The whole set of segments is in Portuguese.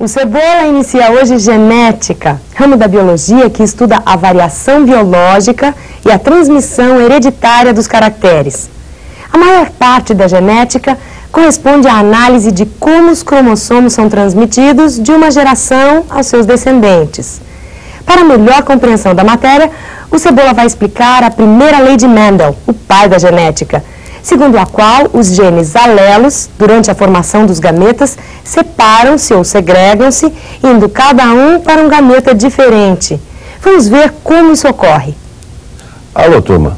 O Cebola inicia hoje genética, ramo da biologia que estuda a variação biológica e a transmissão hereditária dos caracteres. A maior parte da genética corresponde à análise de como os cromossomos são transmitidos de uma geração aos seus descendentes. Para melhor compreensão da matéria, o Cebola vai explicar a primeira lei de Mendel, o pai da genética, segundo a qual os genes alelos, durante a formação dos gametas, separam-se ou segregam-se, indo cada um para um gameta diferente. Vamos ver como isso ocorre. Alô, turma.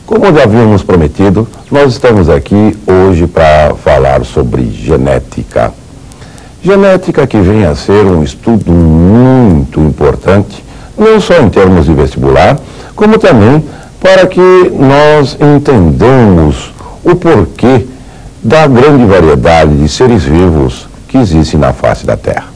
Como já havíamos prometido, nós estamos aqui hoje para falar sobre genética. Genética que vem a ser um estudo muito importante, não só em termos de vestibular, como também para que nós entendamos o porquê da grande variedade de seres vivos que existem na face da Terra.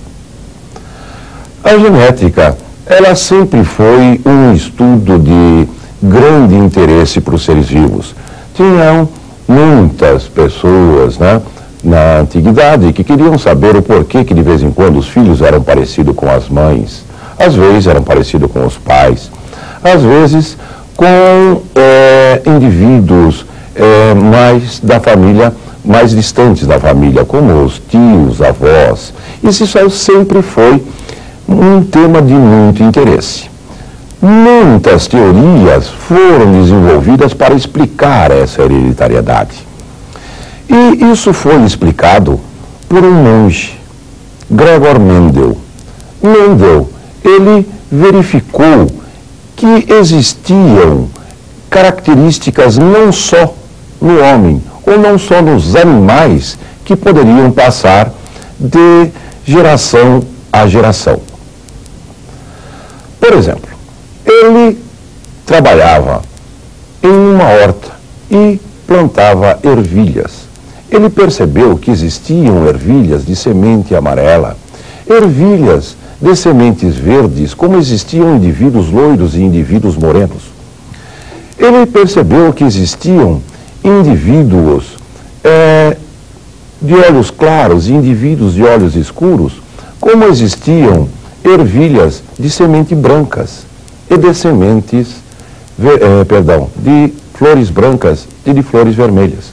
A genética, ela sempre foi um estudo de grande interesse para os seres vivos. Tinham muitas pessoas, na antiguidade que queriam saber o porquê que de vez em quando os filhos eram parecidos com as mães, às vezes eram parecidos com os pais, às vezes com indivíduos mais da família, mais distantes da família, como os tios, avós. Isso sempre foi um tema de muito interesse. Muitas teorias foram desenvolvidas para explicar essa hereditariedade. E isso foi explicado por um monge, Gregor Mendel. Mendel, ele verificou que existiam características não só no homem, ou não só nos animais, que poderiam passar de geração a geração. Por exemplo, ele trabalhava em uma horta e plantava ervilhas. Ele percebeu que existiam ervilhas de semente amarela, ervilhas de sementes verdes, como existiam indivíduos loiros e indivíduos morenos. Ele percebeu que existiam indivíduos de olhos claros e indivíduos de olhos escuros, como existiam ervilhas de semente brancas e de sementes, de flores brancas e de flores vermelhas.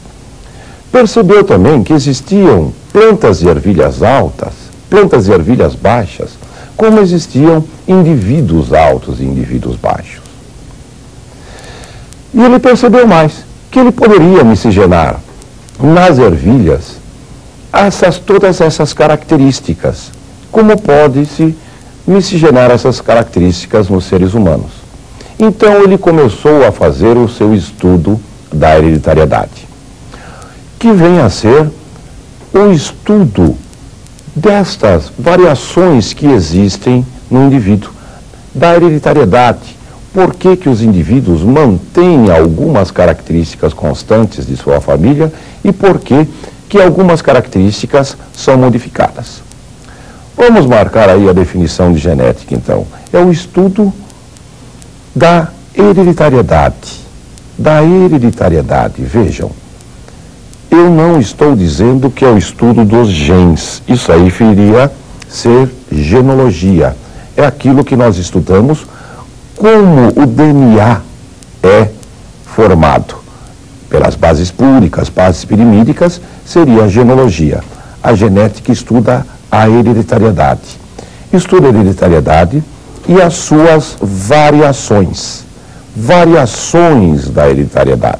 Percebeu também que existiam plantas de ervilhas altas, plantas de ervilhas baixas, como existiam indivíduos altos e indivíduos baixos. E ele percebeu mais, que ele poderia miscigenar nas ervilhas todas essas características, como pode-se miscigenar essas características nos seres humanos. Então ele começou a fazer o seu estudo da hereditariedade, que vem a ser o estudo destas variações que existem no indivíduo, da hereditariedade. Por que que os indivíduos mantêm algumas características constantes de sua família e por que que algumas características são modificadas. Vamos marcar aí a definição de genética, então. É o estudo da hereditariedade. Da hereditariedade, vejam. Eu não estou dizendo que é o estudo dos genes. Isso aí iria ser genealogia. É aquilo que nós estudamos, como o DNA é formado. Pelas bases púricas, bases pirimídicas, seria a genealogia. A genética estuda a hereditariedade. Estuda a hereditariedade e as suas variações. Variações da hereditariedade.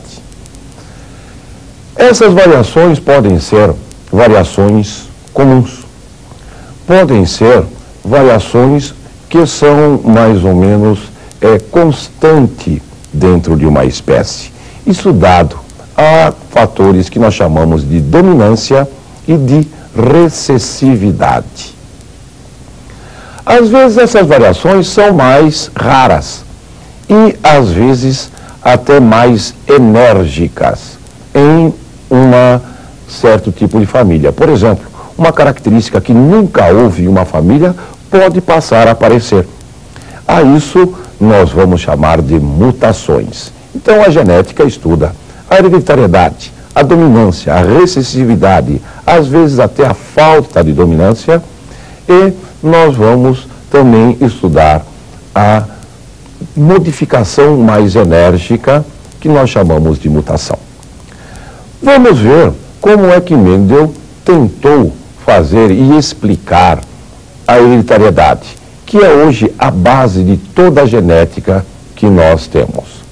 Essas variações podem ser variações comuns. Podem ser variações que são mais ou menos constante dentro de uma espécie. Isso dado a fatores que nós chamamos de dominância e de recessividade. Às vezes essas variações são mais raras e às vezes até mais enérgicas em certo tipo de família. Por exemplo, uma característica que nunca houve em uma família pode passar a aparecer. A isso nós vamos chamar de mutações. Então a genética estuda a hereditariedade, a dominância, a recessividade, às vezes até a falta de dominância E nós vamos também estudar a modificação mais enérgica, que nós chamamos de mutação. Vamos ver como é que Mendel tentou fazer e explicar a hereditariedade, que é hoje a base de toda a genética que nós temos.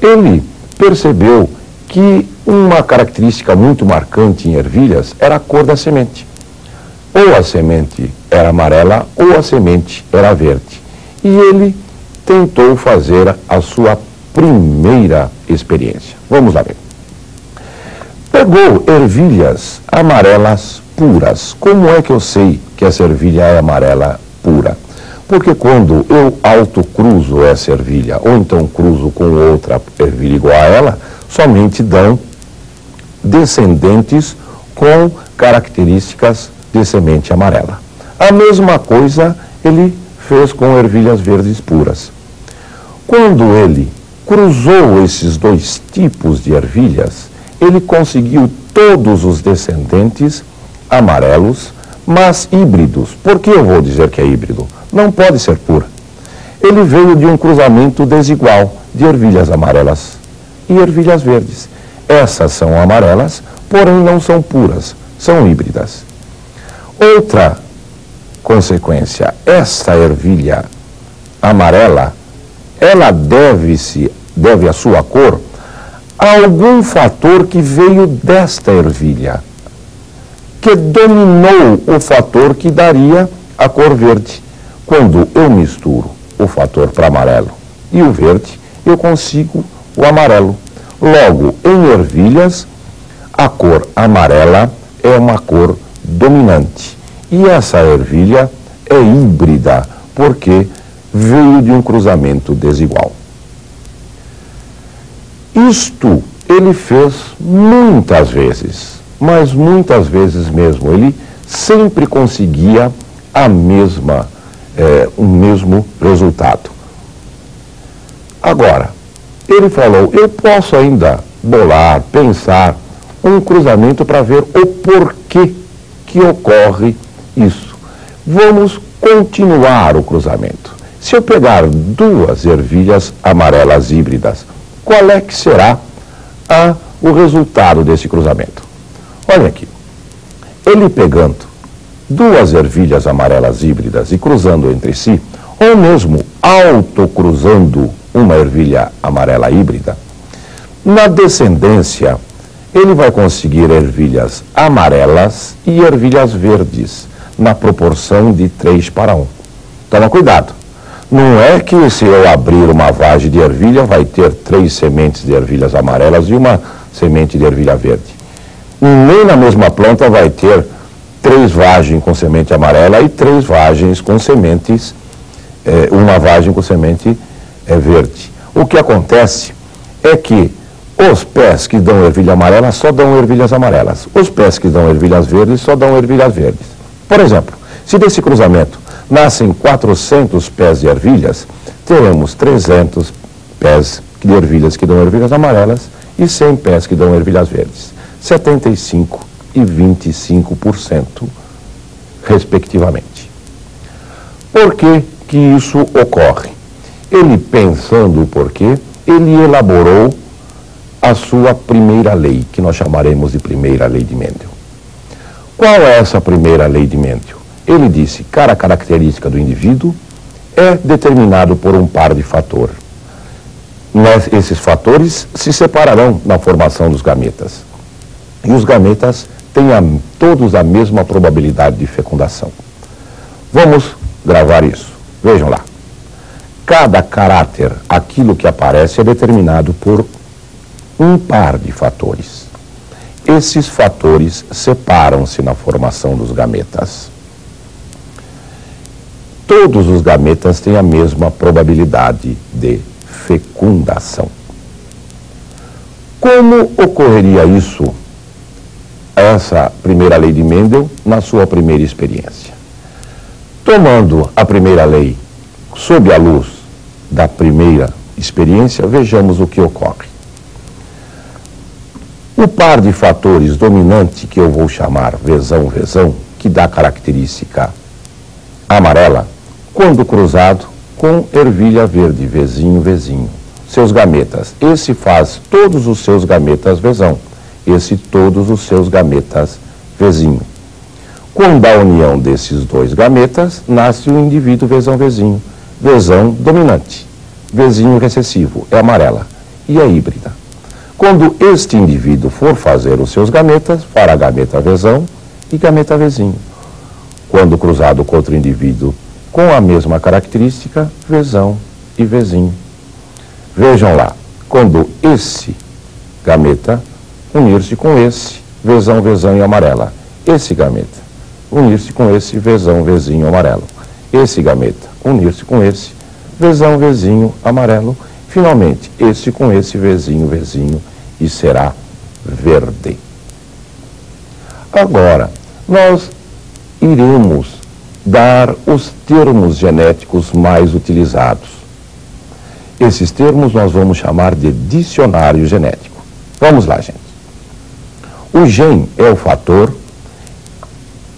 Ele percebeu que uma característica muito marcante em ervilhas era a cor da semente. Ou a semente era amarela ou a semente era verde. E ele tentou fazer a sua primeira experiência. Vamos lá ver. Pegou ervilhas amarelas puras. Como é que eu sei que essa ervilha é amarela pura? Porque quando eu autocruzo essa ervilha, ou então cruzo com outra ervilha igual a ela, somente dão descendentes com características de semente amarela. A mesma coisa ele fez com ervilhas verdes puras. Quando ele cruzou esses dois tipos de ervilhas, ele conseguiu todos os descendentes amarelos, mas híbridos. Por que eu vou dizer que é híbrido? Não pode ser pura. Ele veio de um cruzamento desigual de ervilhas amarelas e ervilhas verdes. Essas são amarelas, porém não são puras, são híbridas. Outra consequência, esta ervilha amarela, ela deve a sua cor a algum fator que veio desta ervilha, que dominou o fator que daria a cor verde. Quando eu misturo o fator para amarelo e o verde, eu consigo o amarelo. Logo, em ervilhas, a cor amarela é uma cor dominante. E essa ervilha é híbrida, porque veio de um cruzamento desigual. Isto ele fez muitas vezes, mas muitas vezes mesmo. Ele sempre conseguia o mesmo resultado. Agora, ele falou, eu posso ainda bolar, pensar um cruzamento para ver o porquê que ocorre isso. Vamos continuar o cruzamento. Se eu pegar duas ervilhas amarelas híbridas, qual é que será o resultado desse cruzamento? Olha aqui. Ele pegando duas ervilhas amarelas híbridas e cruzando entre si, ou mesmo autocruzando uma ervilha amarela híbrida, na descendência, ele vai conseguir ervilhas amarelas e ervilhas verdes, na proporção de 3:1. Toma cuidado. Não é que se eu abrir uma vagem de ervilha, vai ter 3 sementes de ervilhas amarelas e uma semente de ervilha verde. Nem na mesma planta vai ter 3 vagens com semente amarela e 3 vagens com sementes, uma vagem com semente verde. O que acontece é que os pés que dão ervilha amarela só dão ervilhas amarelas. Os pés que dão ervilhas verdes só dão ervilhas verdes. Por exemplo, se desse cruzamento nascem 400 pés de ervilhas, teremos 300 pés de ervilhas que dão ervilhas amarelas e 100 pés que dão ervilhas verdes. 75% e 25%, respectivamente. Por que que isso ocorre? Ele, pensando o porquê, ele elaborou a sua primeira lei, que nós chamaremos de primeira lei de Mendel. Qual é essa primeira lei de Mendel? Ele disse, cada característica do indivíduo é determinado por um par de fatores. Esses fatores se separarão na formação dos gametas. E os gametas têm todos a mesma probabilidade de fecundação. Vamos gravar isso. Vejam lá. Cada caráter, aquilo que aparece, é determinado por um par de fatores. Esses fatores separam-se na formação dos gametas. Todos os gametas têm a mesma probabilidade de fecundação. Como ocorreria isso, essa primeira lei de Mendel, na sua primeira experiência? Tomando a primeira lei sob a luz da primeira experiência, vejamos o que ocorre. O par de fatores dominante, que eu vou chamar vezão, que dá característica amarela quando cruzado com ervilha verde, Vzinho, Vzinho. Seus gametas. Esse faz todos os seus gametas Vzão. Esse todos os seus gametas Vzinho. Quando a união desses dois gametas, nasce o indivíduo Vzão, Vzinho. Vzão dominante. Vzinho recessivo, é amarela. E é híbrida. Quando este indivíduo for fazer os seus gametas, fará gameta Vzão e gameta Vzinho. Quando cruzado com outro indivíduo com a mesma característica, Vzão e Vzinho. Vejam lá, quando esse gameta unir-se com esse, Vzão, Vzão e amarela. Esse gameta unir-se com esse, Vzão, Vzinho, amarelo. Esse gameta unir-se com esse, Vzão, Vzinho, amarelo. Finalmente, esse com esse, Vzinho, Vzinho, e será verde. Agora, nós iremos dar os termos genéticos mais utilizados. Esses termos nós vamos chamar de dicionário genético. Vamos lá, gente. O gene é o fator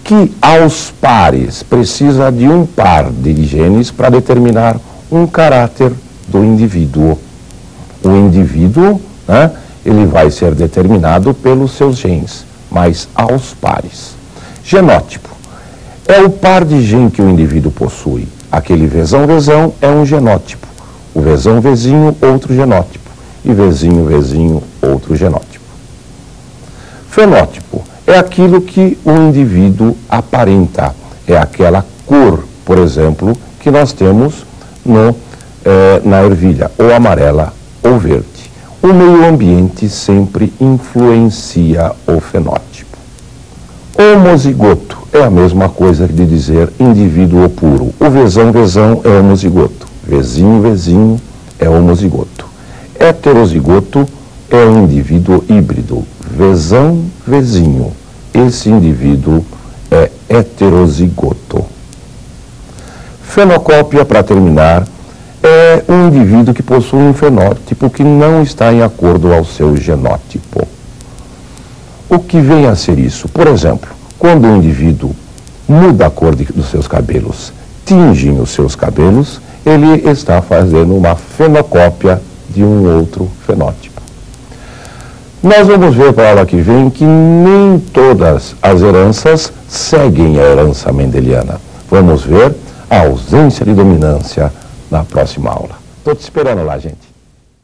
que, aos pares, precisa de um par de genes para determinar um caráter do indivíduo. O indivíduo, né, ele vai ser determinado pelos seus genes, mas aos pares. Genótipo é o par de gene que o indivíduo possui. Aquele Vzão, Vzão é um genótipo. O Vzão, Vzinho, outro genótipo. E Vzinho, Vzinho, outro genótipo. Fenótipo é aquilo que o indivíduo aparenta. É aquela cor, por exemplo, que nós temos na ervilha, ou amarela ou verde. O meio ambiente sempre influencia o fenótipo. Homozigoto é a mesma coisa de dizer indivíduo puro. O Vzão, Vzão é homozigoto. Vzinho, Vzinho é homozigoto. Heterozigoto é um indivíduo híbrido. Vzão, Vzinho. Esse indivíduo é heterozigoto. Fenocópia, para terminar, é um indivíduo que possui um fenótipo que não está em acordo ao seu genótipo. O que vem a ser isso? Por exemplo, quando um indivíduo muda a cor dos seus cabelos, tingem os seus cabelos, ele está fazendo uma fenocópia de um outro fenótipo. Nós vamos ver para a aula que vem que nem todas as heranças seguem a herança mendeliana. Vamos ver a ausência de dominância na próxima aula. Estou te esperando lá, gente.